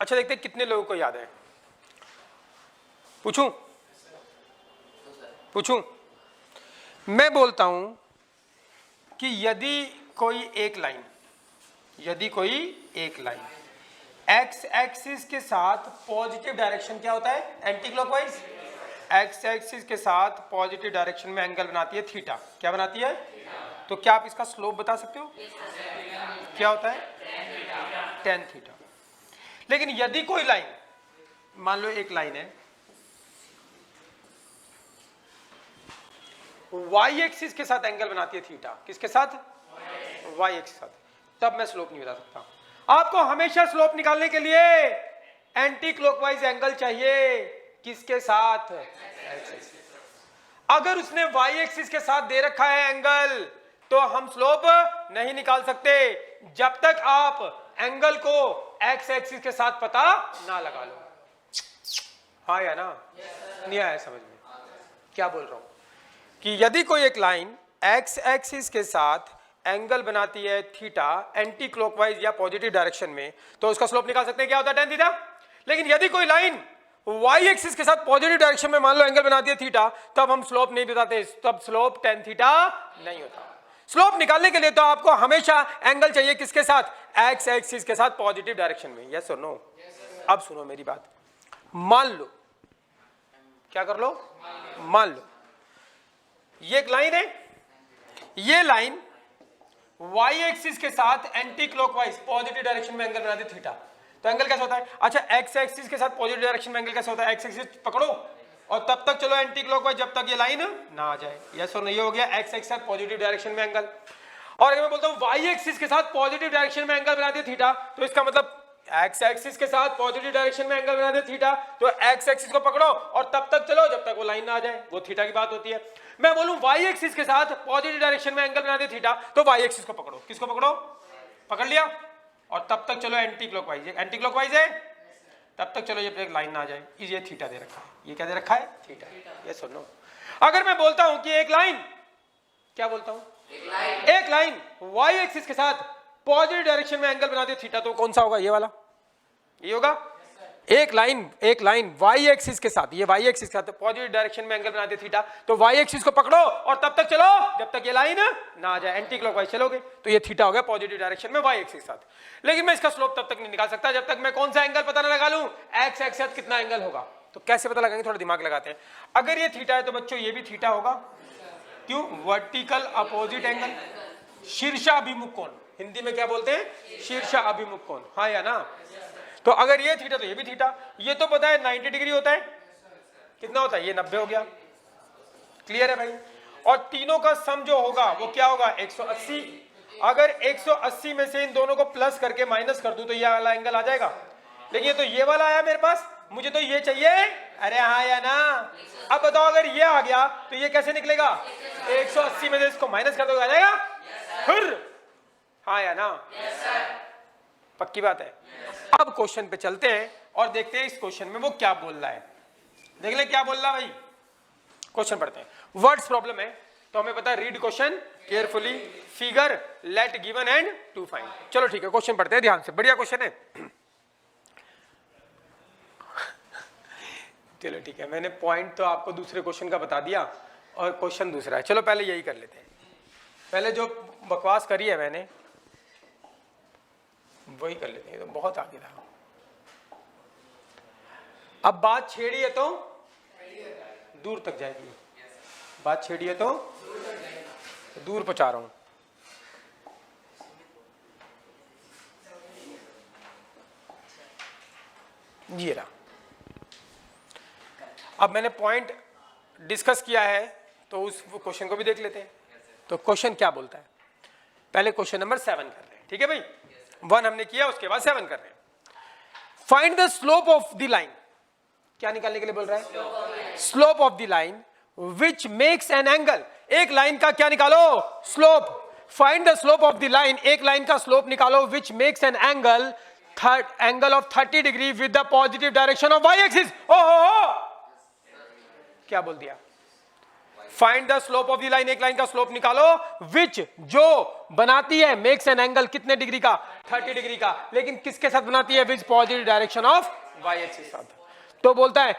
अच्छा देखते हैं कितने लोगों को याद है। पूछूं पूछूं मैं बोलता हूं कि यदि कोई एक लाइन एक्स एक्सिस के साथ पॉजिटिव डायरेक्शन क्या होता है, एंटी क्लॉकवाइज, एक्स एक्सिस के साथ पॉजिटिव डायरेक्शन में एंगल बनाती है थीटा। क्या बनाती है? तो क्या आप इसका स्लोप बता सकते हो? क्या होता है? Tan theta. लेकिन यदि कोई लाइन, मान लो एक लाइन है वाई एक्सिस के साथ एंगल बनाती है थीटा, किसके साथ? वाई एक्सिस के साथ, तब मैं स्लोप नहीं बता सकता। आपको हमेशा स्लोप निकालने के लिए एंटी क्लॉकवाइज एंगल चाहिए, किसके साथ? अगर उसने वाई एक्सिस के साथ दे रखा है एंगल तो हम स्लोप नहीं निकाल सकते जब तक आप एंगल को एक्स एक्सिस के साथ पता ना लगा लो। हाँ या ना? नहीं आया समझ में? क्या बोल रहा हूं कि यदि कोई एक लाइन एक्स एक्सिस के साथ एंगल बनाती है थीटा एंटी क्लॉकवाइज या पॉजिटिव डायरेक्शन में, तो उसका स्लोप निकाल सकते हैं, क्या होता है? Tan theta. लेकिन यदि कोई लाइन वाई एक्सिस के साथ पॉजिटिव डायरेक्शन में मान लो एंगल बनाती है थीटा, तब हम स्लोप नहीं बताते, तब स्लोप टेन थीटा नहीं होता। स्लोप निकालने के लिए तो आपको हमेशा एंगल चाहिए, किसके साथ? एक्स एक्सिस के साथ पॉजिटिव डायरेक्शन में। यस और नो? अब सुनो मेरी बात। मान लो, क्या कर लो? मान लो ये एक लाइन है, ये लाइन वाई एक्सिस के साथ एंटी क्लॉकवाइज पॉजिटिव डायरेक्शन में एंगल बनाती है थीटा, तो एंगल कैसा होता है? अच्छा, एक्स एक्सिस के साथ पॉजिटिव डायरेक्शन में एंगल कैसा होता है? एक्स एक्सिस पकड़ो और तब तक चलो एंटी क्लॉकवाइज जब तक ये लाइन ना आ जाए। यस और नहीं? हो गया एक्स एक्सिस के साथ पॉजिटिव डायरेक्शन में एंगल। और अगर मैं बोलता हूं वाई एक्सिस के साथ पॉजिटिव डायरेक्शन में एंगल बनाती है थीटा, तो इसका मतलब एक्स एक्सिस के साथ पॉजिटिव डायरेक्शन में एंगल बनाते थीटा, तो एक्स एक्सिस को पकड़ो और तब तक चलो जब तक वो लाइन ना आ जाए, वो थीटा की बात होती है। मैं बोलूं वाई एक्सिस के साथ पॉजिटिव डायरेक्शन में एंगल बनाते थीटा, तो वाई एक्सिस को पकड़ो। किसको पकड़ो? पकड़ लिया और तब तक चलो एंटी क्लॉकवाइज। एंटी क्लॉकवाइज है, तब तक चलो जब तक लाइन ना आ जाए। ये थीटा दे रखा है, ये क्या दे रखा है? थीटा। ये सुनो, अगर मैं बोलता हूं कि एक लाइन, क्या बोलता हूं? एक लाइन वाई एक्सिस के साथ पॉजिटिव डायरेक्शन में एंगल बनाते थीटा, तो कौन सा होगा? ये वाला, ये होगा। एक लाइन वाई एक्सिस के साथ, ये वाई एक्सिस के साथ पॉजिटिव डायरेक्शन में एंगल बनाते थीटा, तो वाई एक्सिस को पकड़ो और तब तक चलो जब तक ये लाइन ना आ जाए, एंटी क्लॉकवाइज चलोगे, तो ये थीटा हो गया पॉजिटिव डायरेक्शन में वाई एक्सिस के साथ। लेकिन मैं इसका स्लोप तब तक नहीं निकाल सकता जब तक मैं कौन सा एंगल पता ना लगा लूं, एक्स एक्सिस के साथ कितना एंगल होगा। तो कैसे पता लगाएंगे? थोड़ा दिमाग लगाते हैं। अगर ये थीटा है तो बच्चों ये भी थीटा होगा। क्यों? वर्टिकल अपोजिट एंगल, शीर्षाभिमुख कोण, हिंदी में क्या बोलते हैं? शीर्षाभिमुख कोण। हाँ या ना? तो अगर ये थीटा तो ये भी थीटा। ये तो पता है 90 डिग्री होता है, कितना होता है? ये 90 हो गया। क्लियर है भाई? और तीनों का सम जो होगा वो क्या होगा? 180। अगर 180 में से इन दोनों को प्लस करके माइनस कर दूं तो ये वाला एंगल आ जाएगा। लेकिन ये तो ये वाला आया मेरे पास, मुझे तो ये चाहिए। अरे हाँ या ना? अब बताओ अगर ये आ गया तो ये कैसे निकलेगा? 180 में से इसको माइनस कर दोगे, आ जाएगा फिर। हाँ या ना? पक्की बात है। अब क्वेश्चन पे चलते हैं और देखते हैं इस क्वेश्चन में वो क्या बोल रहा है। देख ले क्या बोल रहा है भाई। क्वेश्चन पढ़ते हैं। वर्ड्स प्रॉब्लम है तो हमें पता है read question carefully, figure let given and to find. चलो ठीक है, क्वेश्चन पढ़ते हैं ध्यान से, बढ़िया क्वेश्चन है। चलो ठीक है, मैंने पॉइंट तो आपको दूसरे क्वेश्चन का बता दिया और क्वेश्चन दूसरा है। चलो पहले यही कर लेते हैं। पहले जो बकवास करी है मैंने वही कर लेते हैं, तो बहुत आगे था। अब बात छेड़ी है तो दूर तक जाएगी, बात छेड़ी है तो दूर पहुंचा रहा हूं। ये रहा। अब मैंने पॉइंट डिस्कस किया है तो उस क्वेश्चन को भी देख लेते हैं। तो क्वेश्चन क्या बोलता है? पहले क्वेश्चन नंबर 7 कर रहे हैं, ठीक है भाई? 1 हमने किया, उसके बाद 7 कर रहे हैं। Find the slope of the line. क्या निकालने के लिए बोल रहा है? Slope of the line which makes an angle. एक लाइन का क्या निकालो? Slope. Find the slope of the line, एक लाइन का स्लोप निकालो which makes an angle angle of 30 degree with the positive direction of Y axis. ओ क्या बोल दिया? Find the slope of the line, एक लाइन का स्लोप निकालो विच जो बनाती है मेक्स एन एंगल कितने डिग्री का, 30 डिग्री का, लेकिन किसके साथ बनाती है, which positive direction of Y axis साथ। तो बोलता है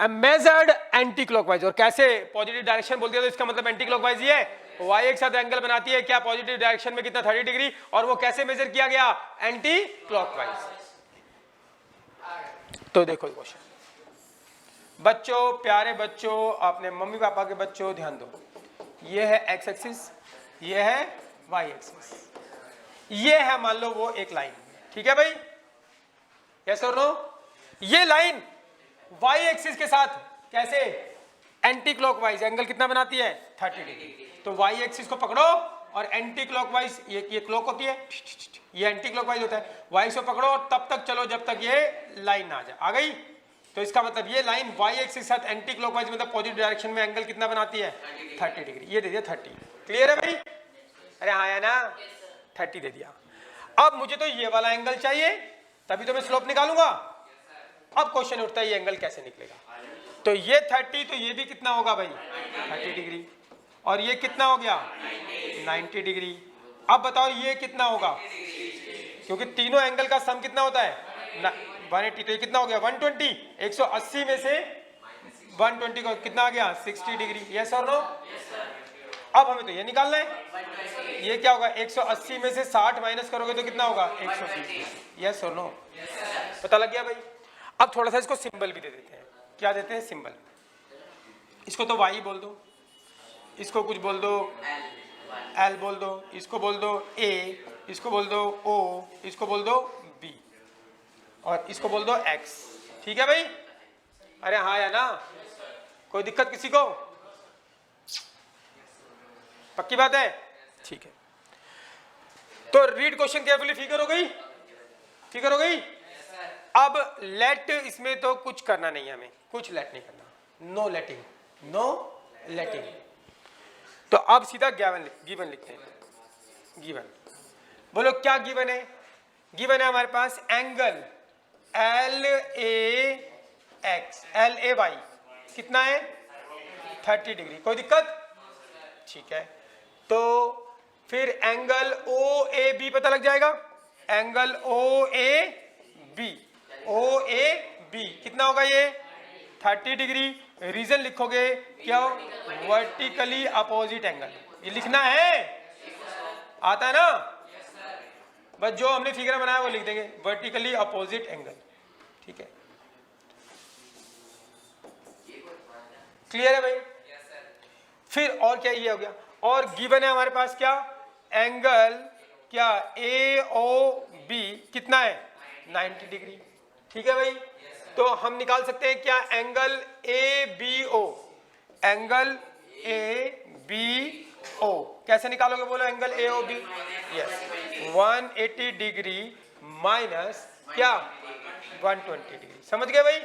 मेजर्ड एंटी क्लॉकवाइज, और कैसे पॉजिटिव डायरेक्शन बोल दिया तो इसका मतलब एंटी क्लॉकवाइज ही है, वाई एक साथ एंगल बनाती है क्या, पॉजिटिव डायरेक्शन में कितना, 30 डिग्री, और वो कैसे मेजर किया गया, एंटी क्लॉकवाइज। तो देखो क्वेश्चन, बच्चों, प्यारे बच्चों, अपने मम्मी पापा के बच्चों ध्यान दो, ये है एक्स एक्सिस, ये है वाई एक्सिस, ये है मान लो वो एक लाइन, ठीक है भाई, यस और नो। ये लाइन वाई एक्सिस के साथ कैसे एंटी क्लॉकवाइज एंगल कितना बनाती है, 30 डिग्री। तो वाई एक्सिस को पकड़ो और एंटी क्लॉकवाइज, ये क्लॉक होती है, ये एंटी क्लॉकवाइज होता है, वाई को पकड़ो और तब तक चलो जब तक ये लाइन आ जाए, आ गई। तो इसका मतलब ये लाइन वाई एक्सिस के साथ एंटी क्लॉकवाइज मतलब पॉजिटिव डायरेक्शन में एंगल कितना बनाती है, 30 डिग्री। ये दे दिया 30, क्लियर है भाई, अरे हाँ है ना, 30 दे दिया। अब मुझे तो ये वाला एंगल चाहिए, तभी तो मैं स्लोप निकालूंगा। अब क्वेश्चन उठता है ये एंगल कैसे निकलेगा, तो ये 30, तो ये भी कितना होगा भाई, 30 डिग्री, और ये कितना हो गया, 90 डिग्री। अब बताओ ये कितना होगा, क्योंकि तीनों एंगल का सम कितना होता है 180, तो ये कितना हो गया 120, 180 में से 120 को कितना आ गया 60 डिग्री, यस और नो। अब हमें तो ये निकालना है, ये क्या होगा 180 में से 60 माइनस करोगे तो कितना होगा 130, यस और नो, पता लग गया भाई। अब थोड़ा सा इसको सिंबल भी दे देते हैं, क्या देते हैं सिंबल, इसको तो वाई बोल दो, इसको कुछ बोल दो एल बोल दो, इसको बोल दो ए, इसको बोल दो ओ, इसको बोल दो बी, और इसको बोल दो एक्स, ठीक है भाई, अरे हाँ या ना, कोई दिक्कत किसी को, पक्की बात है, ठीक है। तो रीड क्वेश्चन केयरफुली, फिगर हो गई, फिगर हो गई। अब लेट, इसमें तो कुछ करना नहीं है हमें, कुछ लेट नहीं करना, नो लेटिंग, नो लेटिंग। तो अब सीधा गिवन लिखते हैं, गिवन, बोलो क्या गिवन है, गिवन है हमारे पास angle L A X, L A Y कितना है 30 डिग्री, कोई दिक्कत, ठीक है। तो फिर एंगल ओ ए बी पता लग जाएगा, angle O A B, O A B कितना होगा ये 30 डिग्री, रीजन लिखोगे क्या, वर्टिकली अपोजिट एंगल, ये लिखना है, आता है ना, बस जो हमने फिगर बनाया वो लिख देंगे, वर्टिकली अपोजिट एंगल, ठीक है, क्लियर है भाई। फिर और क्या, ये हो गया, और गिवन है हमारे पास क्या, एंगल क्या ए ओ बी कितना है 90 डिग्री, ठीक है भाई। तो हम निकाल सकते हैं क्या, angle A B O, angle A B O कैसे निकालोगे, बोलो angle A O B, yes 180 degree minus क्या 120 डिग्री, समझ गए भाई,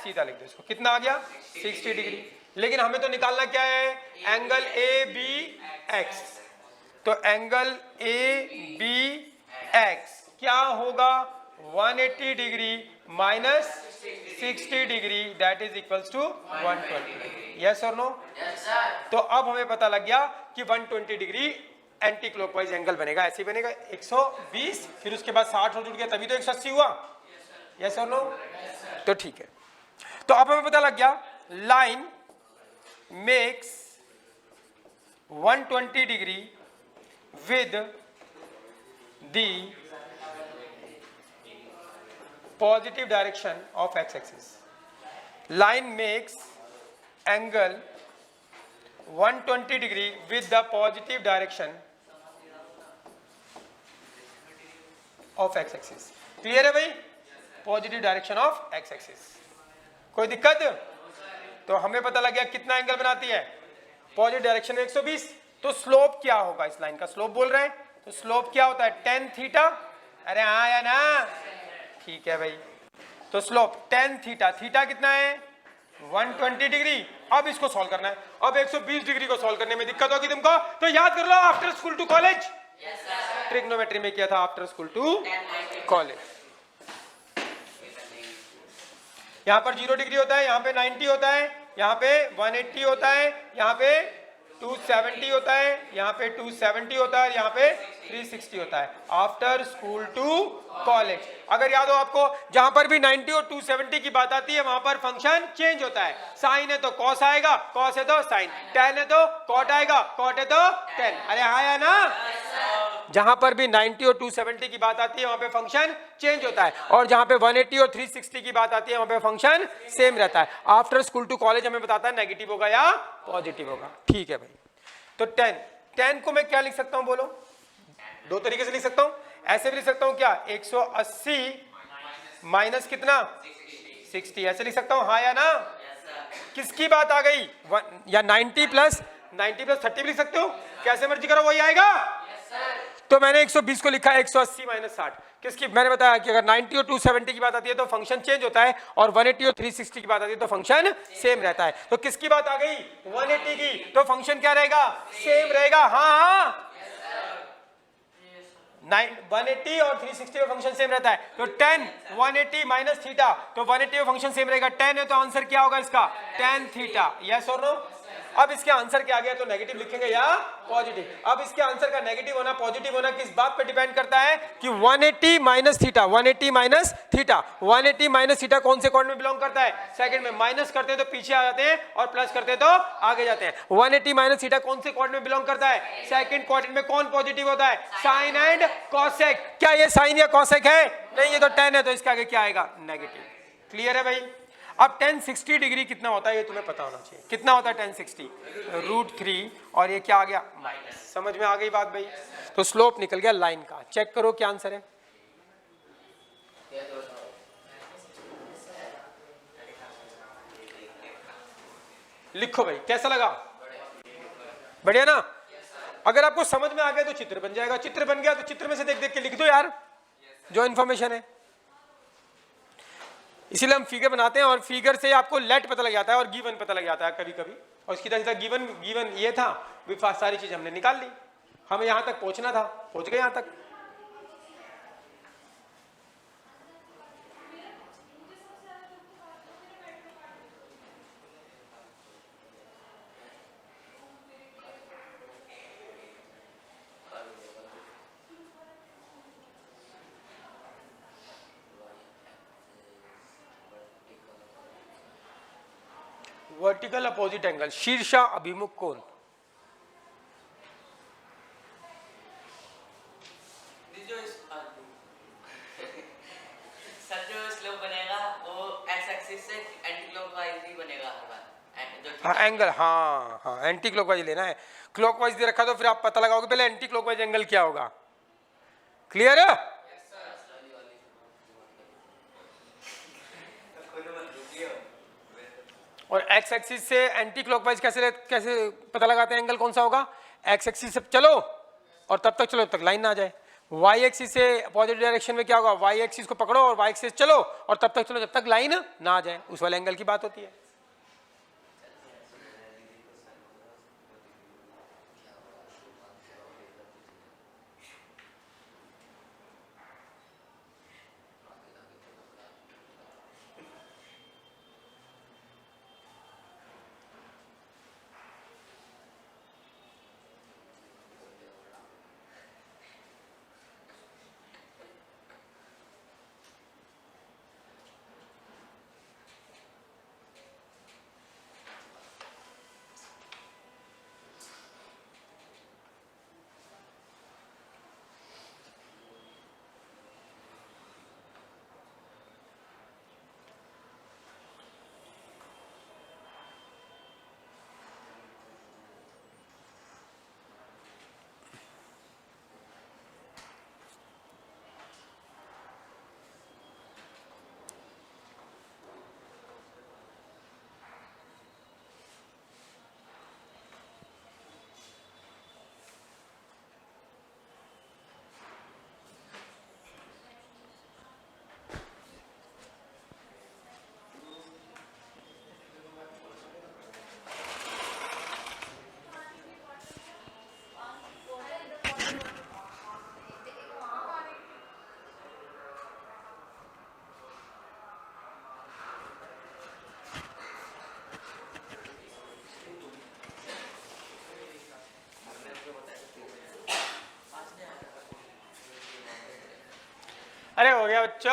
सीधा लिख दो इसको, कितना आ गया 60 डिग्री। लेकिन हमें तो निकालना क्या है, एंगल ए बी एक्स, तो एंगल ए बी एक्स क्या होगा 180 degree minus 60 degree, that is equals to 120, yes और नो। तो अब हमें पता लग गया कि 120 डिग्री एंटी क्लॉकवाइज एंगल बनेगा, ऐसे बनेगा 120, फिर उसके बाद 60 और जुड़ गया तभी तो 180 हुआ, यस और नो। तो ठीक है, तो अब हमें पता लग गया line makes 120 degree with the positive direction of x-axis. Line makes angle 120 degree with the positive direction of x-axis. Clear है भाई? Positive direction of x-axis. कोई दिक्कत? तो हमें पता लग गया कितना एंगल बनाती है, पॉजिटिव डायरेक्शन में 120। तो स्लोप क्या होगा, इस लाइन का स्लोप बोल रहे हैं, तो स्लोप क्या होता है tan थीटा, अरे हाँ या ना, ठीक है भाई। तो स्लोप tan थीटा, थीटा कितना है 120 डिग्री। अब इसको सॉल्व करना है, अब 120 डिग्री को सॉल्व करने में दिक्कत होगी तुमको, तो याद कर लो after school to college, trigonometry में किया था आफ्टर स्कूल टू कॉलेज। यहाँ पर 0 डिग्री होता है, यहाँ पे 90 होता है, यहाँ पे 180 होता है, यहाँ पे 270 होता है, यहाँ पे 270 होता है, यहाँ पे 360 होता है आफ्टर स्कूल टू कॉलेज। अगर याद हो आपको, जहां पर भी 90 और 270 की बात आती है वहां पर फंक्शन चेंज होता है। साइन है तो कॉस आएगा, कॉस है तो साइन, टेन है तो कॉट आएगा, कॉट है तो टेन। अरे हाँ या ना? जहां पर भी 90 और 270 की बात आती है वहां पे फंक्शन चेंज होता है, और जहां पे 180 और 360 की बात आती है वहां पे फंक्शन सेम रहता है। आफ्टर स्कूल टू कॉलेज हमें बताता है नेगेटिव होगा या पॉजिटिव होगा। ठीक है भाई, तो 10 को मैं क्या लिख सकता हूं बोलो? दो तरीके से लिख सकता हूं। ऐसे भी लिख सकता हूं क्या, 180 माइनस कितना 60, ऐसे लिख सकता हूं, हाँ या ना? किसकी बात आ गई? या 90 प्लस 30 भी लिख सकते हो, कैसे मर्जी करो वही आएगा। तो मैंने 120 को लिखा 180 माइनस 60। किसकी? मैंने बताया कि अगर 90 और 270 की बात आती है तो फंक्शन चेंज होता है, और 180 और 360 की बात आती है तो फंक्शन सेम रहता है। तो किसकी बात आ गई? 180 की, तो फंक्शन क्या रहेगा? सेम रहेगा। हाँ हाँ, 180 और 360 का फंक्शन सेम रहता है। तो 10 180 माइनस थीटा, तो 180 का फंक्शन सेम रहेगा। 10 है तो आंसर क्या होगा इसका? tan theta. यस और नो? अब इसके आंसर क्या आ गया, तो नेगेटिव लिखेंगे या पॉजिटिव। अब इसके आंसर का नेगेटिव होना पॉजिटिव होना किस बात पे डिपेंड करता है कि 180 minus theta, 180 minus theta, 180 minus theta कौन से क्वाड्रेंट में बिलोंग करता है? सेकंड में। माइनस करते हैं तो पीछे आ जाते हैं, और प्लस करते हैं तो आगे जाते हैं। 180 माइनस थीटा कौन से क्वाड्रेंट में बिलोंग करता है? सेकंड क्वाड्रेंट में। कौन पॉजिटिव होता है? Sine and cosec. क्या ये साइन या कॉसेक है? नहीं, ये तो tan है, तो इसके आगे क्या आएगा? नेगेटिव। क्लियर है भाई? अब tan 60 डिग्री कितना होता है ये तुम्हें पता होना चाहिए। कितना होता है tan 60? √3, और ये क्या आ गया? माइनस। समझ में आ गई बात भाई? तो स्लोप निकल गया लाइन का। चेक करो क्या आंसर है। लिखो भाई, कैसा लगा? बढ़िया ना? अगर आपको समझ में आ गया तो चित्र बन जाएगा, चित्र बन गया तो चित्र में से देख देख के लिख दो यार जो इन्फॉर्मेशन है। इसीलिए हम फिगर बनाते हैं, और फिगर से आपको लेट पता लग जाता है और गिवन पता लग जाता है कभी कभी। और इसकी तरह गिवन ये था, सारी चीज हमने निकाल ली। हमें यहां तक पहुंचना था, पहुंच गए यहां तक। वर्टिकल अपोजिट एंगल, शीर्षा अभिमुख कोण। सर जो स्लोप बनेगा वो एक्स एक्सिस से एंटी क्लॉकवाइज ही बनेगा हर बार। हाँ एंगल, हाँ हाँ एंटी क्लॉकवाइज लेना है। क्लॉकवाइज दे रखा तो फिर आप पता लगाओगे पहले एंटी क्लॉकवाइज एंगल क्या होगा। क्लियर है? और एक्स एक्सिस से एंटी क्लॉकवाइज कैसे पता लगाते हैं एंगल कौन सा होगा? एक्स एक्सिस से चलो और तब तक चलो, तब तक लाइन ना आ जाए। वाई एक्सिस से पॉजिटिव डायरेक्शन में क्या होगा? वाई एक्सिस को पकड़ो और वाई एक्सिस चलो और तब तक चलो जब तक लाइन ना आ जाए, उस वाले एंगल की बात होती है। अरे हो गया बच्चों,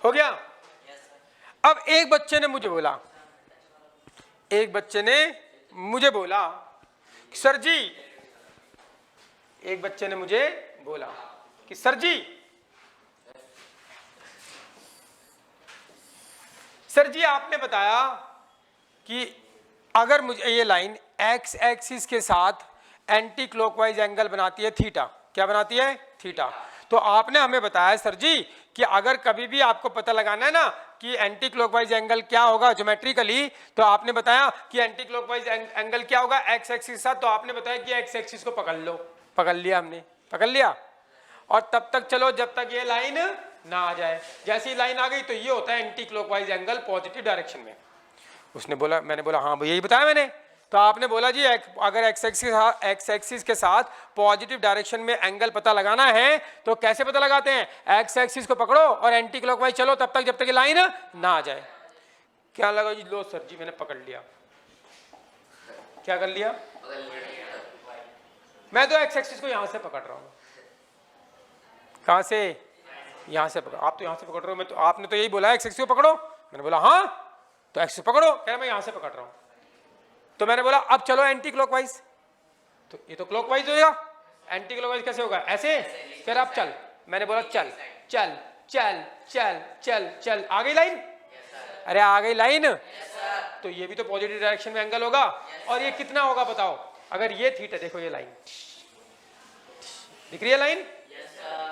हो गया। अब एक बच्चे ने मुझे बोला, सर जी, एक बच्चे ने मुझे बोला कि सर जी आपने बताया कि अगर मुझे ये लाइन एक्स एक्सिस के साथ एंटी क्लॉकवाइज एंगल बनाती है थीटा, क्या बनाती है? थीटा। तो आपने हमें बताया सर जी कि अगर कभी भी आपको पता लगाना है ना कि एंटी क्लॉकवाइज एंगल क्या होगा ज्योमेट्रिकली, तो आपने बताया कि एंटी क्लॉकवाइज एंगल क्या होगा एक्स एक्सिस के साथ। तो आपने बताया कि एक्स एक्सिस को पकड़ लो, पकड़ लिया हमने, पकड़ लिया। और तब तक चलो जब तक ये लाइन ना आ जाए। जैसी लाइन आ गई तो ये होता है anti clockwise angle positive direction में। उसने बोला, मैंने बोला हाँ यही बताया मैंने। तो आपने बोला जी अगर एक्स एक्सिस के साथ पॉजिटिव डायरेक्शन में एंगल पता लगाना है तो कैसे पता लगाते हैं? एक्स एक्सिस को पकड़ो और एंटी क्लॉकवाइज चलो तब तक जब तक ये लाइन ना आ जाए। क्या लगा जी? लो सर जी मैंने पकड़ लिया। क्या कर लिया? मैं तो एक्स एक्सिस को यहां से पकड़ रहा हूं। कहां से? यहां से पकड़। आप तो यहां से पकड़ रहे हो, मैं तो, आपने तो यही बोला एक्स एक्सिस को पकड़ो। मैंने बोला हाँ, तो एक्स पकड़ो। कह रहा मैं यहां से पकड़ रहा हूं। तो मैंने बोला अब चलो एंटी क्लॉकवाइज। तो ये तो क्लॉकवाइज होगा, एंटी क्लॉकवाइज कैसे होगा? ऐसे। फिर अब चल, मैंने बोला चल चल चल चल चल चल, आ गई लाइन? अरे आ गई लाइन। तो ये भी तो पॉजिटिव डायरेक्शन में एंगल होगा। और ये कितना होगा बताओ? अगर ये थीटा, देखो ये लाइन दिख रही है लाइन,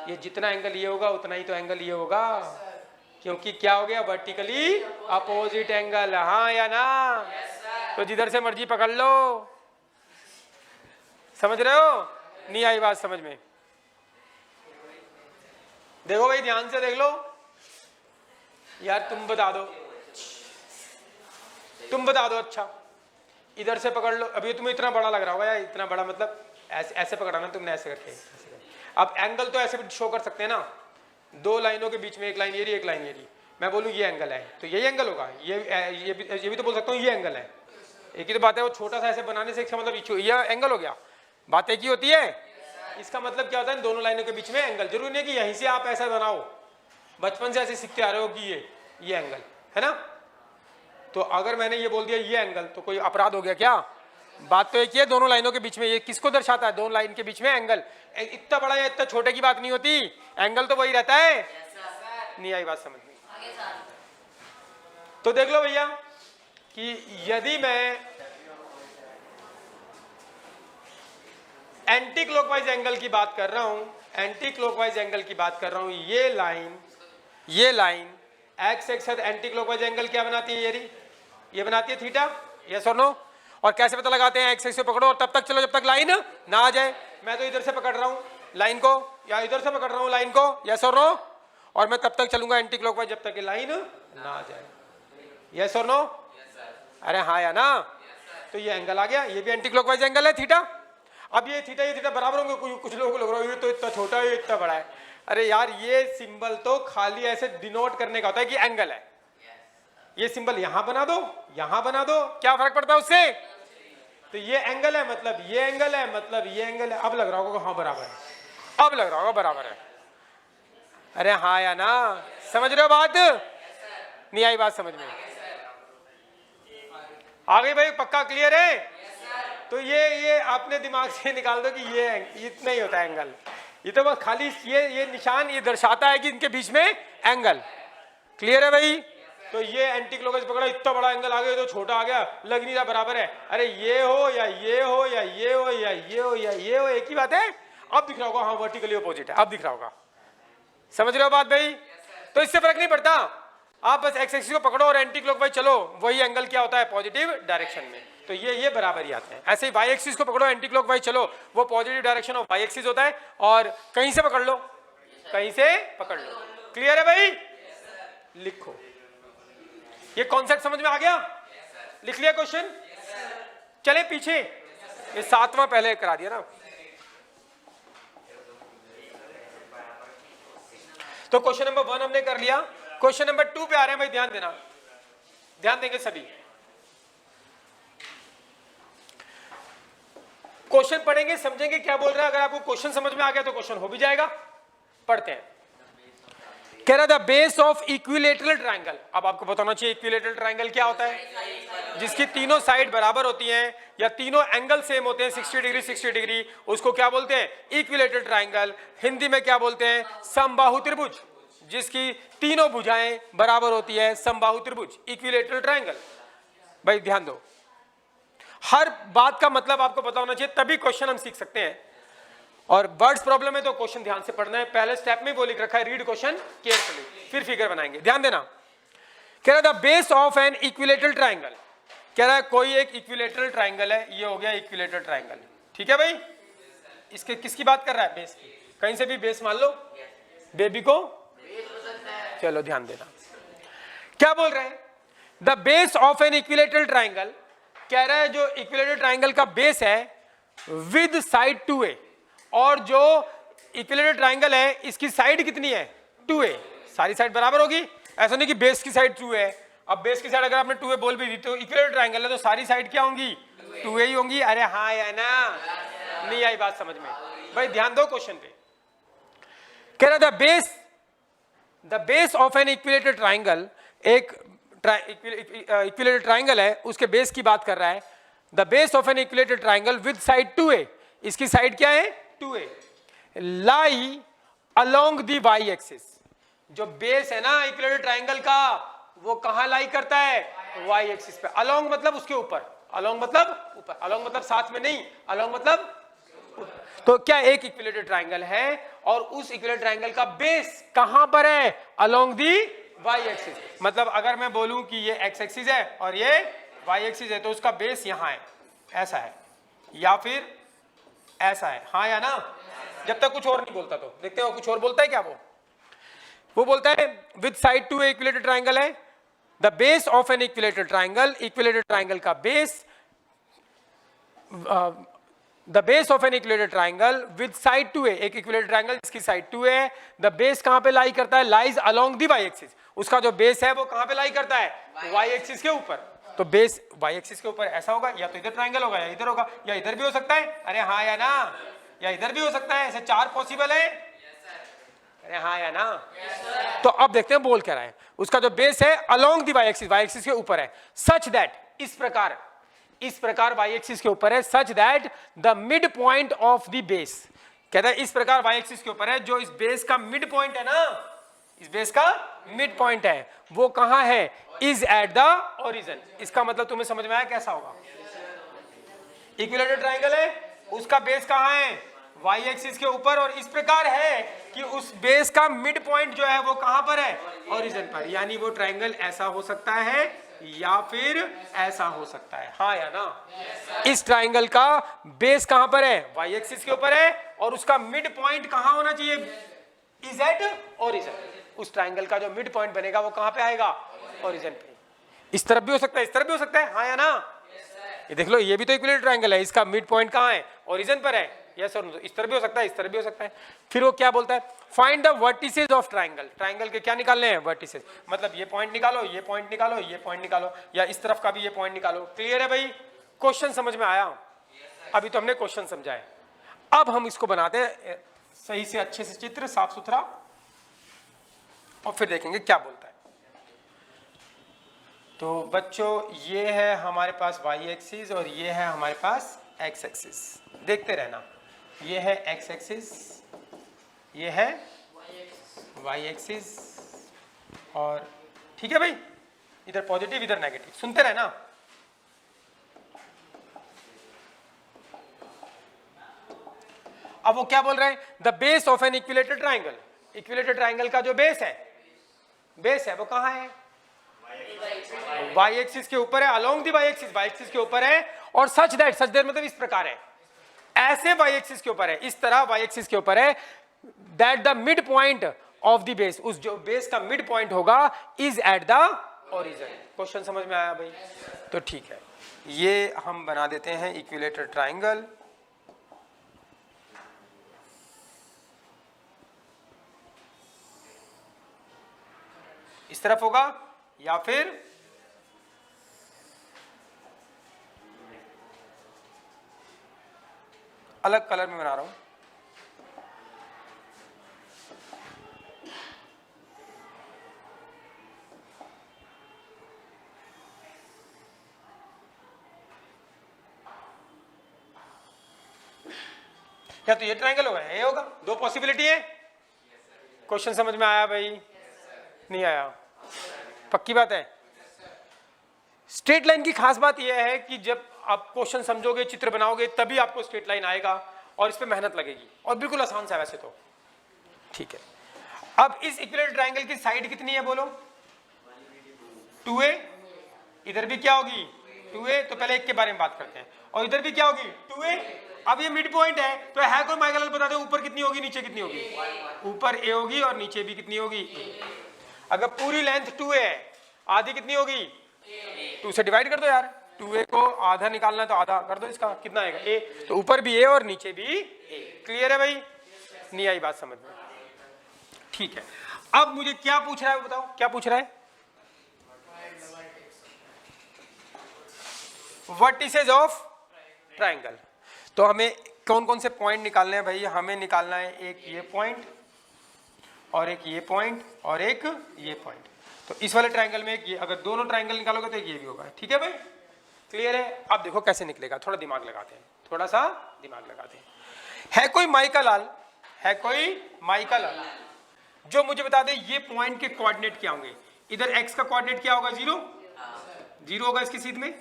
ये जितना एंगल ये होगा उतना ही तो एंगल ये होगा, क्योंकि क्या हो गया? Vertically opposite angle. हाँ या ना? तो जिधर से मर्जी पकड़ लो। समझ रहे हो? नहीं आई बात समझ में? देखो भाई ध्यान से देख लो यार, तुम बता दो, तुम बता दो। अच्छा इधर से पकड़ लो। अभी तुम्हें इतना बड़ा लग रहा होगा यार, इतना बड़ा मतलब ऐसे ऐसे पकड़ाना तुमने, ऐसे करके। अब एंगल तो ऐसे भी शो कर सकते हैं ना, दो लाइनों के बीच में एक लाइन ये रही, एक लाइन ये रही। मैं बोलूँ ये एंगल है तो यही एंगल होगा। ये भी तो बोल सकता हूँ ये एंगल है। एक ही तो बात है, वो छोटा सा ऐसे बनाने से इसका मतलब ये एंगल हो गया। बात एक ही होती है। इसका मतलब क्या होता है? दोनों लाइनों के बीच में एंगल। जरूरी नहीं कि यहीं से आप ऐसा बनाओ, बचपन से ऐसे सीखते आ रहे हो कि ये एंगल है ना। तो अगर मैंने ये बोल दिया ये एंगल, तो कोई अपराध हो गया क्या? बात तो एक ही है, दोनों लाइनों के बीच में। ये किसको दर्शाता है? दोनों लाइन के बीच में एंगल। इतना बड़ा या इतना छोटे की बात नहीं होती, एंगल तो वही रहता है। नहीं आई बात समझ में? तो देख लो भैया कि यदि मैं एंटी क्लॉकवाइज एंगल की बात कर रहा हूं, एंटी क्लॉकवाइज एंगल की बात कर रहा हूं, ये line x x anti clockwise angle क्या बनाती है? ये बनाती है थीटा। यस और नो? और कैसे पता लगाते हैं? एक्स एक्स से पकड़ो और तब तक चलो जब तक लाइन ना आ जाए। मैं तो इधर से पकड़ रहा हूं लाइन को, या इधर से पकड़ रहा हूं लाइन को। यस और नो? और मैं तब तक चलूंगा एंटी क्लॉकवाइज जब तक ये लाइन ना आ जाए। यस और नो? अरे हाँ या ना? तो ये एंगल आ गया, ये भी एंटी क्लॉकवाइज एंगल है थीटा। अब ये थीटा बराबर होंगे। कुछ लोगों को लग रहा है ये तो इतना छोटा है, ये इतना बड़ा है। अरे यार ये सिंबल तो खाली ऐसे डिनोट करने का होता है कि एंगल है। ये सिंबल यहां बना दो, यहां बना दो, क्या फर्क पड़ता है उससे? तो ये एंगल है मतलब ये एंगल है, मतलब ये एंगल है। अब लग रहा होगा हाँ बराबर है, अब लग रहा होगा बराबर है। अरे हाँ या ना? समझ रहे हो बात? नहीं आई बात समझ में? आ गई भाई? पक्का क्लियर है? तो ये आपने दिमाग से निकाल दो कि ये इतना ही होता है एंगल। ये तो बस खाली ये निशान ये दर्शाता है कि इनके बीच में एंगल। क्लियर है भाई? तो ये एंटी क्लॉकवाइज पकड़ा, इतना बड़ा एंगल आ गया, तो छोटा आ गया, लग नहीं रहा बराबर है। अरे ये हो या ये हो या ये हो या ये हो या ये हो, एक ही बात है। अब दिख रहा होगा हाँ वर्टिकली अपोजिट है, अब दिख रहा होगा। समझ रहे हो बात भाई? तो इससे फर्क नहीं पड़ता, आप बस एक्स एक्सिस को पकड़ो और एंटी क्लॉकवाइज चलो, वही एंगल क्या होता है? पॉजिटिव डायरेक्शन में। तो ये बराबर ही आते हैं। ऐसे ही वाई एक्सिस को पकड़ो एंटी क्लॉकवाइज चलो, वो positive direction of Y axis होता है। और कहीं से पकड़ लो, कहीं से पकड़ लो। क्लियर है भाई? लिखो। ये कॉन्सेप्ट समझ में आ गया? लिख लिया क्वेश्चन? चले पीछे, ये 7वां पहले करा दिया ना। तो क्वेश्चन नंबर 1 हमने कर लिया। क्वेश्चन नंबर 2 पे आ रहे हैं भाई, ध्यान देना, ध्यान देंगे सभी। क्वेश्चन पढ़ेंगे, समझेंगे क्या बोल रहा है। अगर आपको क्वेश्चन समझ में आ गया तो क्वेश्चन हो भी जाएगा। पढ़ते हैं। कह रहा था बेस ऑफ इक्विलेटरल ट्रायंगल। अब आपको बताना चाहिए इक्विलेटरल ट्रायंगल क्या होता है। जिसकी तीनों साइड बराबर होती हैं या तीनों एंगल सेम होते हैं 60 डिग्री 60 डिग्री, उसको क्या बोलते हैं, इक्विलेटरल ट्रायंगल। हिंदी में क्या बोलते हैं, समबाहु त्रिभुज। जिसकी तीनों भुजाएं बराबर होती है, समबाहु त्रिभुज, इक्विलेटरल ट्रायंगल। भाई ध्यान दो, हर बात का मतलब आपको पता होना चाहिए, तभी क्वेश्चन हम सीख सकते हैं। और वर्ड्स प्रॉब्लम है तो क्वेश्चन ध्यान से पढ़ना है। पहले स्टेप में वो लिख रखा है, रीड क्वेश्चन केयरफुली, फिर फिगर बनाएंगे। ध्यान देना। कह रहा था base of an equilateral triangle. कह रहा है कोई एक इक्विलेटरल ट्रायंगल है, ये हो गया इक्विलेटरल ट्रायंगल। ठीक है भाई, इसके किसकी बात कर रहा है, बेस की। कहीं से भी बेस मान लो, बेबी को चलो ध्यान देना क्या बोल रहे हैं। The base of an equilateral triangle, कह रहा है जो इक्विलेटरल ट्रायंगल का बेस है विद साइड 2a, और जो इक्विलेटरल ट्रायंगल है इसकी साइड कितनी है, 2a, सारी साइड बराबर होगी। ऐसा नहीं कि बेस की साइड 2 है। अब बेस की साइड अगर आपने 2a बोल भी दी तो इक्विलेटरल ट्रायंगल है तो सारी साइड क्या होंगी, 2a ही होंगी। अरे हाँ या ना, नहीं आई बात समझ में भाई, ध्यान दो क्वेश्चन पे। कह रहा था the base of an equilateral triangle, एक इक्विलेटरल ट्रायंगल है उसके बेस की बात कर रहा है। The base of an equilateral triangle with side 2a, इसकी साइड क्या है, 2a, lie along the y axis. जो बेस है ना इक्विलेटरल ट्रायंगल का, वो कहां लाई करता है, y एक्सिस पे। अलोंग मतलब उसके ऊपर, अलोंग मतलब ऊपर, अलोंग मतलब साथ में नहीं, अलोंग मतलब। तो क्या एक इक्विलेटरल ट्रायंगल है और उस इक्विलेटरल ट्रायंगल का बेस कहां पर है, अलोंग दी y एक्सिस। मतलब अगर मैं बोलूं कि ये x एक्सिस है और ये y एक्सिस है तो उसका बेस यहां है, ऐसा है या फिर ऐसा है, हाँ या ना। जब तक कुछ और नहीं बोलता तो देखते हो कुछ और बोलता है क्या। वो बोलता है with side 2a equilateral triangle है। The base of an equilateral triangle, equilateral triangle का base, the base of an equilateral triangle with side 2a, एक इक्विलेटरल ट्रायंगल जिसकी साइड 2a है। द बेस कहां पे लाई करता है, lies along the y axis. उसका जो बेस है वो कहां पे लाई करता है, y एक्सिस के ऊपर। तो बेस y एक्सिस के ऊपर ऐसा होगा, या तो इधर ट्रायंगल होगा या इधर होगा, या इधर भी हो सकता है, अरे हाँ या ना, या इधर भी हो सकता है। ऐसे 4 पॉसिबल है, अरे हाँ या ना। तो अब देखते हैं बोल क्या रहा है। उसका जो बेस है अलोंग द y एक्सिस के ऊपर है, सच दैट, इस प्रकार y एक्सिस के ऊपर है, such that the mid point of the base. कहता है इस प्रकार y एक्सिस के ऊपर है, जो इस बेस का मिड पॉइंट है ना, इस बेस का मिड पॉइंट है, वो कहां है, इज एट द ओरिजिन। इसका मतलब तुम्हें समझ में आया कैसा होगा। इक्विलेटरल ट्रायंगल है, उसका बेस कहां है, y एक्सिस के ऊपर, और इस प्रकार है कि उस बेस का मिड पॉइंट जो है वो कहां पर है, ओरिजिन पर। यानी वो ट्रायंगल ऐसा हो सकता है या फिर ऐसा हो सकता है, हाँ या ना। इस ट्रायंगल का बेस कहां पर है, y एक्सिस के ऊपर है, और उसका मिड पॉइंट कहां होना चाहिए, इज एट ओरिजिन। उस ट्रायंगल का जो मिड पॉइंट बनेगा वो कहां पे आएगा, ओरिजिन पे। इस तरफ भी हो सकता है, इस तरफ भी हो सकता है, हाँ या ना। ये देख लो, ये भी तो इक्विलेटरल ट्रायंगल है, इसका मिड पॉइंट कहां है, ओरिजिन पर है, यस और नो। इस तरफ भी हो सकता है, इस तरफ भी हो सकता है। फिर वो क्या बोलता है, find the vertices of triangle. Triangle के क्या निकालने हैं, वर्टिसेस। मतलब ये पॉइंट निकालो, ये पॉइंट निकालो, ये पॉइंट निकालो, या इस तरफ का भी ये पॉइंट निकालो। क्लियर है भाई, क्वेश्चन समझ में आया। अभी तो हमने क्वेश्चन समझा है, अब हम इसको बनाते हैं सही से, अच्छे से चित्र, साफ सुथरा, और फिर देखेंगे क्या बोलता है। तो बच्चों ये है हमारे पास y एक्सिस और ये है हमारे पास x एक्सिस। देखते रहना, ये है x एक्सिस, ये है y एक्सिस, और ठीक है भाई, इधर पॉजिटिव इधर नेगेटिव, सुनते रहना। अब वो क्या बोल रहे हैं, the base of an equilateral triangle. Equilateral triangle का जो बेस है वो कहां है, y एक्सिस के ऊपर है, अलोंग दी y एक्सिस के ऊपर है, और सच दैट मतलब इस प्रकार है, ऐसे y एक्सिस के ऊपर है, इस तरह y एक्सिस के ऊपर है, that the mid point of the base, उस जो बेस का मिड पॉइंट होगा, is at the origin. Question समझ में आया भाई, तो ठीक है। ये हम बना देते हैं इक्विलेटरल ट्रायंगल। इस तरफ होगा या फिर अलग कलर में बना रहा हूं। या तो ये ट्रायंगल होगा, ये होगा, दो पॉसिबिलिटी है। क्वेश्चन समझ में आया भाई? नहीं आया? पक्की बात है। स्ट्रेट लाइन की खास बात यह है कि जब आप क्वेश्चन समझोगे, चित्र बनाओगे, तभी आपको स्ट्रेट लाइन आएगा और इस पे मेहनत लगेगी, और बिल्कुल आसान सा है वैसे तो। ठीक है, अब इस इक्विलेटरल ट्रायंगल की साइड कितनी है बोलो? 2a। इधर भी क्या होगी? 2a। तो पहले एक के बारे में बात करते हैं। और इधर भी क्या होगी? 2a। अब ये मिड पॉइंट है, तो है कोई माइकल बता दो, ऊपर कितनी होगी, नीचे कितनी होगी? ऊपर a होगी और नीचे भी कितनी होगी? अगर पूरी लेंथ 2a है, आधी कितनी होगी? 2 से डिवाइड कर दो यार। 2a को आधा निकालना है तो आधा कर दो, इसका कितना आएगा? a। तो ऊपर भी a और नीचे भी a। क्लियर है भाई? नहीं आई बात समझ में? ठीक है, अब मुझे क्या पूछ रहा है बताओ, क्या पूछ रहा है? Vertices of triangle. तो हमें कौन कौन से पॉइंट निकालने हैं भाई? हमें निकालना है एक ये पॉइंट, और एक ये पॉइंट, और एक ये पॉइंट। तो इस वाले ट्रायंगल में ये, अगर दोनों ट्रायंगल निकालोगे तो ये भी होगा। ठीक है भाई? क्लियर है? अब देखो कैसे निकलेगा, थोड़ा दिमाग लगाते हैं, थोड़ा सा दिमाग लगाते हैं। है कोई माइका लाल, है कोई माइका लाल जो मुझे बता दे ये पॉइंट के कोऑर्डिनेट क्या होंगे? इधर x का कोऑर्डिनेट क्या होगा? 0 0 होगा इसकी सीध में।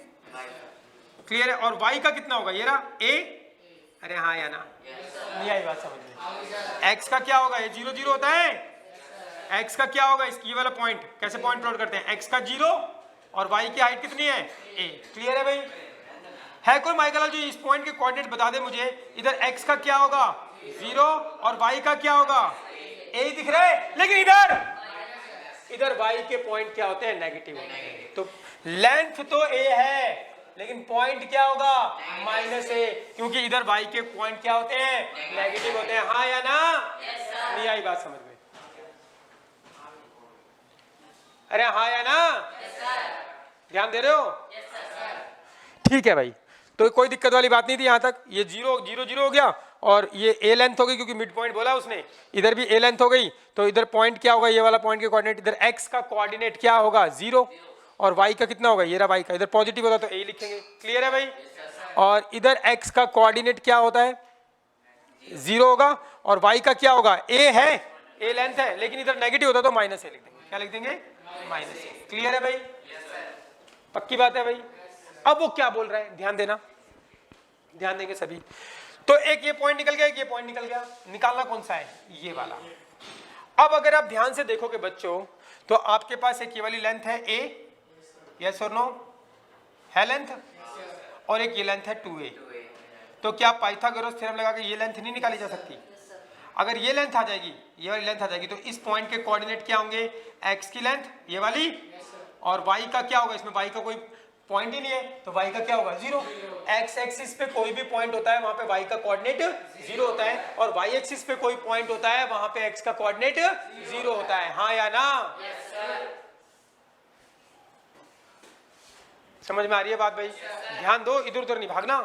क्लियर है? और y का कितना होगा? ये रहा a। अरे हाँ या ना? नहीं आई बात समझ में? x का क्या होगा? ये 0 0 होता है। x का क्या होगा? इसकी ये वाला पॉइंट, कैसे पॉइंट प्लॉट करते हैं? x का 0 और y की हाइट कितनी है? a। क्लियर है भाई? है कोई माइकल जो इस पॉइंट के कोऑर्डिनेट बता दे मुझे? इधर x का क्या होगा? 0 और y का क्या होगा? a दिख रहा है, लेकिन इधर y के पॉइंट क्या होते हैं? नेगेटिव होते हैं। तो लेंथ तो a है, लेकिन पॉइंट क्या होगा? -a, क्योंकि इधर y के पॉइंट क्या होते हैं? नेगेटिव होते हैं। हाँ या ना? नहीं आई बात समझ में? अरे हाँ या ना? ध्यान दे रहे हो? ठीक है भाई, तो कोई दिक्कत वाली बात नहीं थी यहाँ तक। ये 0 0 0 हो गया, और ये a लेंथ हो गई क्योंकि मिड पॉइंट बोला उसने। इधर भी a लेंथ हो गई, तो इधर पॉइंट क्या होगा? ये वाला पॉइंट के कोऑर्डिनेट। इधर x का कोऑर्डिनेट क्या होगा? 0, और y का कितना होगा? ये रहा y का। इधर पॉजिटिव होता तो a लिखेंगे। क्लियर है भाई? और इधर x का कोऑर्डिनेट क्या होता है? 0 होगा, और y का क्या होगा? a है, a लेंथ है, लेकिन इधर नेगेटिव होता तो -a लिख देंगे। क्या लिख देंगे? -a। क्लियर है भाई? पक्की बात है भाई? अब वो क्या बोल रहा है, ध्यान देना, ध्यान देंगे सभी। तो एक ये पॉइंट निकल गया, एक ये पॉइंट निकल गया। निकालना कौन सा है? ये वाला। अब अगर आप ध्यान से देखोगे बच्चों, तो आपके पास एक ये वाली लेंथ है a, यस और नो? है लेंथ, और एक ये लेंथ है 2a। तो क्या पाइथागोरस थ्योरम लगा के ये लेंथ नहीं निकाली जा सकती? अगर ये लेंथ आ जाएगी, ये वाली लेंथ आ जाएगी, तो इस पॉइंट के कोऑर्डिनेट क्या होंगे? x की लेंथ ये वाली, और y का क्या होगा? इसमें y का कोई पॉइंट ही नहीं है, तो y का क्या होगा? 0। x एक्सिस पे कोई भी पॉइंट होता है वहां पे y का कोऑर्डिनेट 0 होता है, और y एक्सिस पे कोई पॉइंट होता है वहां पे x का कोऑर्डिनेट 0 होता है। हाँ या ना? समझ में आ रही है बात भाई? ध्यान दो, इधर उधर नहीं भागना।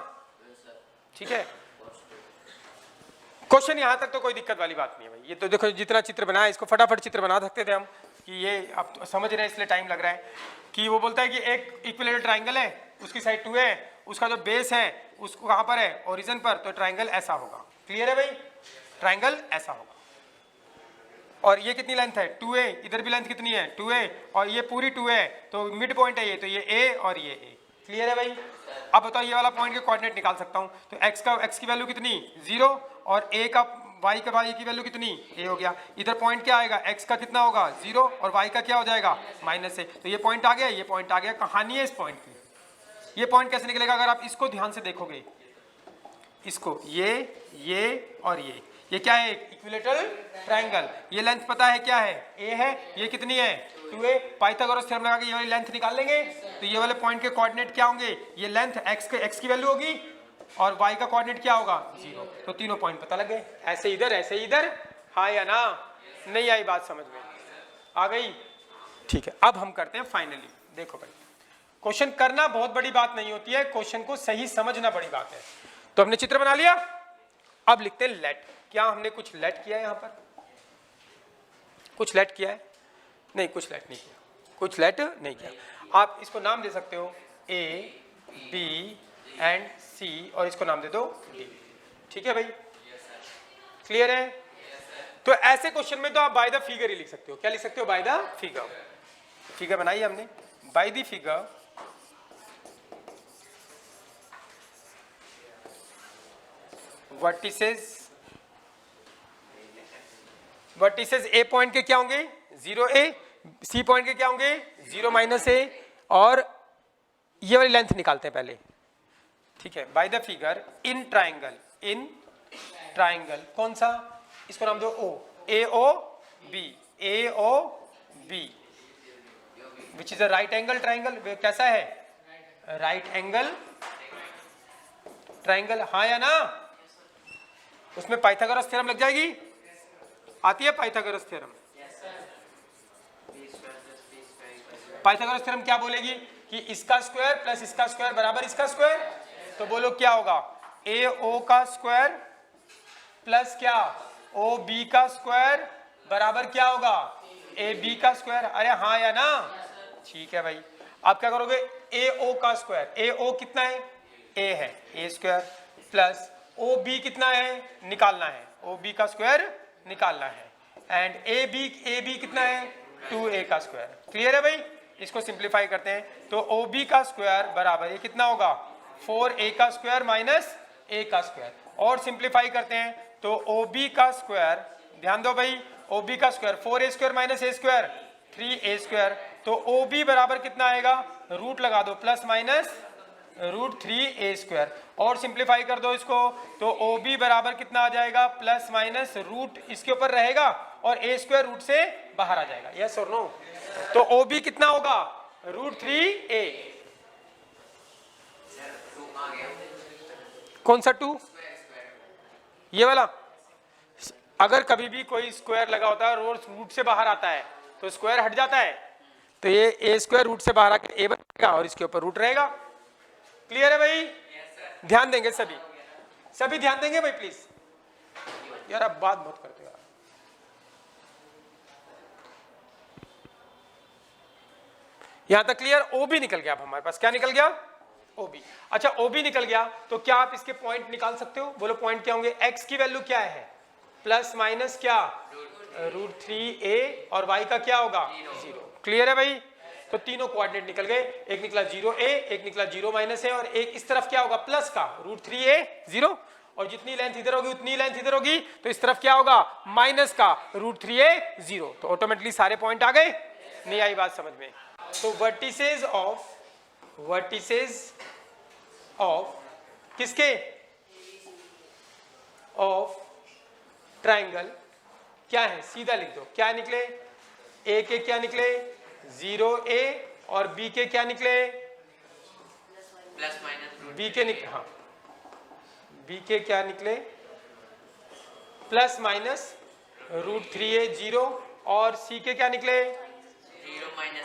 ठीक है, क्वेश्चन यहां तक तो कोई दिक्कत वाली बात नहीं है भाई। ये तो देखो जितना चित्र बनाया, इसको फटाफट चित्र बना सकते थे हम, कि ये आप तो समझ रहे हैं इसलिए टाइम लग रहा है। कि वो बोलता है कि एक इक्विलेटरल ट्रायंगल है, उसकी साइड 2 है, उसका जो बेस है उसको कहां पर है? ओरिजिन पर। तो ट्रायंगल ऐसा होगा। क्लियर है भाई? ट्रायंगल ऐसा होगा। और ये कितनी लेंथ है? 2a। इधर भी लेंथ कितनी है? 2a, और ये पूरी 2 है, तो मिड पॉइंट है ये, तो ये a और ये a। क्लियर है भाई? अब बताओ ये वाला पॉइंट के कोऑर्डिनेट निकाल सकता हूं, तो x की वैल्यू कितनी? 0, और y की वैल्यू कितनी? a हो गया। इधर पॉइंट क्या आएगा? x का कितना होगा? 0, और y का क्या हो जाएगा? -a। तो ये पॉइंट आ गया, ये पॉइंट आ गया। कहानी है इस पॉइंट की। ये पॉइंट कैसे निकलेगा? अगर आप इसको ध्यान से देखोगे, इसको ये और ये क्या है? Equilateral triangle. ये लेंथ पता है क्या है? a है। ये कितनी है? 2a। पाइथागोरस थ्योरम लगा के ये वाली लेंथ निकाल लेंगे, तो ये वाले पॉइंट के कोऑर्डिनेट क्या होंगे? ये लेंथ x की वैल्यू होगी, और y का कोऑर्डिनेट क्या होगा? 0। तो तीनों पॉइंट पता लग गए। ऐसे इधर, ऐसे इधर। हाँ या ना? नहीं आई बात समझ में? आ गई? ठीक है, अब हम करते हैं फाइनली। देखो भाई, क्वेश्चन करना बहुत बड़ी बात नहीं होती है, क्वेश्चन को सही समझना बड़ी बात है। तो हमने चित्र बना लिया, अब लिखते हैं लेट। क्या हमने कुछ लेट किया है यहां पर? कुछ लेट किया है? नहीं, कुछ लेट नहीं किया, कुछ लेट नहीं किया। आप इसको नाम दे सकते हो ए, बी एंड सी, और इसको नाम दे दो डी। ठीक है भाई, क्लियर है? तो ऐसे क्वेश्चन में तो आप बाय द फिगर ही लिख सकते हो। क्या लिख सकते हो? By the figure. फिगर बनाई हमने, by the figure vertices A point के क्या होंगे? 0a, सी पॉइंट के क्या होंगे? 0-a, और ये वाली लेंथ निकालते हैं पहले। ठीक है, by the figure in triangle, in triangle कौन सा? इसको नाम दो ओ, AOB, AOB which is a right angle triangle. कैसा है? राइट एंगल ट्राइंगल, हाँ या ना? उसमें पाइथागोरस थ्योरम लग जाएगी, आती है पाइथागोरस थ्योरम। पाइथागोरस थ्योरम क्या बोलेगी कि इसका स्क्वायर प्लस इसका स्क्वायर बराबर इसका स्क्वायर। तो बोलो क्या होगा? AO का स्क्वायर प्लस क्या? OB का स्क्वायर बराबर क्या होगा? AB का स्क्वायर। अरे हाँ या ना? ठीक है भाई, आप क्या करोगे? AO का स्क्वायर, AO कितना है? A है, A स्क्वायर प्लस OB कितना है? निकालना है, OB का स्क्वायर निकालना है, एंड AB कितना है? 2A का स्क्वायर। क्लियर है भाई? इसको सिंप्लीफाई करते हैं तो OB का स्क्वायर बराबर ये कितना होगा? 4A का स्क्वायर माइनस A का स्क्वायर। और सिंप्लीफाई करते हैं तो OB का स्क्वायर, ध्यान दो भाई, OB का square 4A square minus A square 3A square. तो OB बराबर कितना आएगा? रूट लगा दो, plus minus root 3A square. और सिंप्लीफाई कर दो इसको तो OB बराबर कितना आ जाएगा? प्लस माइनस रूट इसके ऊपर रहेगा और A स्क्वायर रूट से बाहर आ जाएगा। यस और नो? तो OB कितना होगा? Root 3A। कौन सा 2? ये वाला। अगर कभी भी कोई स्क्वायर लगा होता है और रूट से बाहर आता है तो स्क्वायर हट जाता है, तो ये A स्क्वायर रूट से बाहर आकर A बनेगा और इसके ऊपर रूट रहेगा। क्लियर है भाई? ध्यान देंगे सभी, सभी ध्यान देंगे भाई प्लीज। यार आप बात बहुत करते हो यार। यहां तक क्लियर? OB निकल गया अब हमारे पास। क्या निकल गया? OB। अच्छा, OB निकल गया तो क्या आप इसके पॉइंट निकाल सकते हो? बोलो पॉइंट क्या होंगे? x की वैल्यू क्या है? प्लस माइनस क्या? रूट 3A, और y का क्या होगा? 0। क्लियर है भाई? तो तीनों कोऑर्डिनेट निकल गए, एक निकला 0A, एक निकला 0-A, और एक इस तरफ क्या होगा? प्लस का रूट 3A 0, और जितनी लेंथ इधर होगी उतनी लेंथ इधर होगी, तो इस तरफ क्या होगा? माइनस का रूट 3A 0। तो ऑटोमेटिकली सारे पॉइंट आ गए। नहीं आई बात समझ में? तो वर्टिसेस ऑफ किसके? ऑफ ट्राइंगल क्या है? सीधा लिख दो। क्या निकले? A के क्या निकले? 0A, और B के क्या निकले? प्लस माइनस B के निकले, हाँ, B के क्या निकले? प्लस माइनस रूट 3A 0, और C के क्या निकले? 0-A।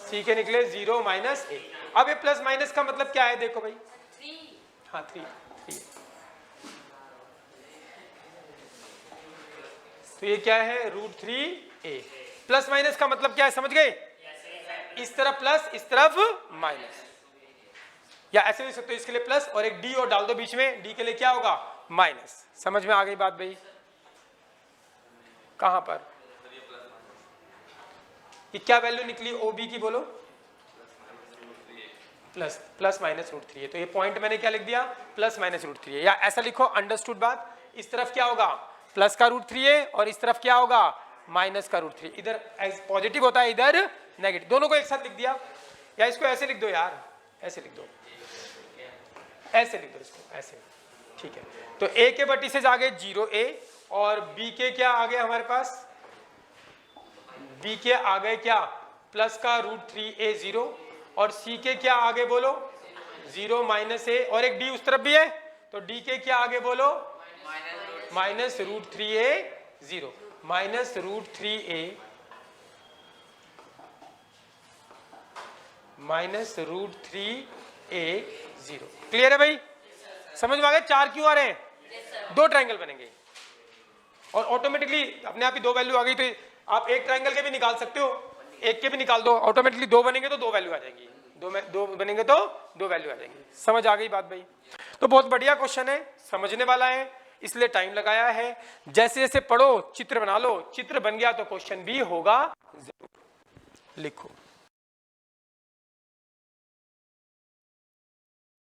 C के निकले 0-A। अब ये प्लस माइनस का मतलब क्या है? देखो भाई, 3। हाँ 3। तो ये क्या है? Root 3A। प्लस माइनस का मतलब क्या है? समझ गए? इस तरफ प्लस, इस तरफ माइनस, या ऐसे भी सकते हो, इसके लिए प्लस और एक D और डाल दो बीच में, D के लिए क्या होगा? माइनस। समझ में आ गई बात भाई? कहां पर ये क्या वैल्यू निकली OB की? बोलो। प्लस माइनस रूट 3 है। तो ये पॉइंट मैंने क्या लिख दिया? प्लस माइनस रूट 3 है। या ऐसा लिखो, अंडरस्टूड बात, इस तरफ क्या होगा? प्लस का रूट 3 है, और इस तरफ क्या होगा? माइनस का रूट 3। इधर पॉजिटिव होता है, इधर नेगेटिव, दोनों को एक साथ लिख दिया। या इसको ऐसे लिख दो यार, ऐसे लिख दो, ऐसे लिख दो इसको, ऐसे। ठीक है, तो A के वर्टिसेस आ गए 0A, और B के क्या आ गए हमारे पास? B के आ गए क्या? प्लस का रूट 3A 0, और C के क्या आगे बोलो? 0-A, और एक D उस तरफ भी है, तो D के क्या आगे बोलो? Minus root 3A 0, minus root 3A, minus root 3A 0। Clear है भाई? समझ में आ गया? 4 क्यों आ रहे हैं? दो ट्रायंगल बनेंगे और ऑटोमेटिकली अपने आप ही दो वैल्यू आ गई। तो आप एक ट्रायंगल के भी निकाल सकते हो, एक के भी निकाल दो, ऑटोमेटिकली दो बनेंगे तो दो वैल्यू आ जाएगी, दो बनेंगे तो दो वैल्यू आ जाएंगी। समझ आ गई बात भाई? तो बहुत बढ़िया क्वेश्चन है, समझने वाला है, इसलिए टाइम लगाया है। जैसे जैसे पढ़ो चित्र बना लो, चित्र बन गया तो क्वेश्चन भी होगा जरूर। लिखो।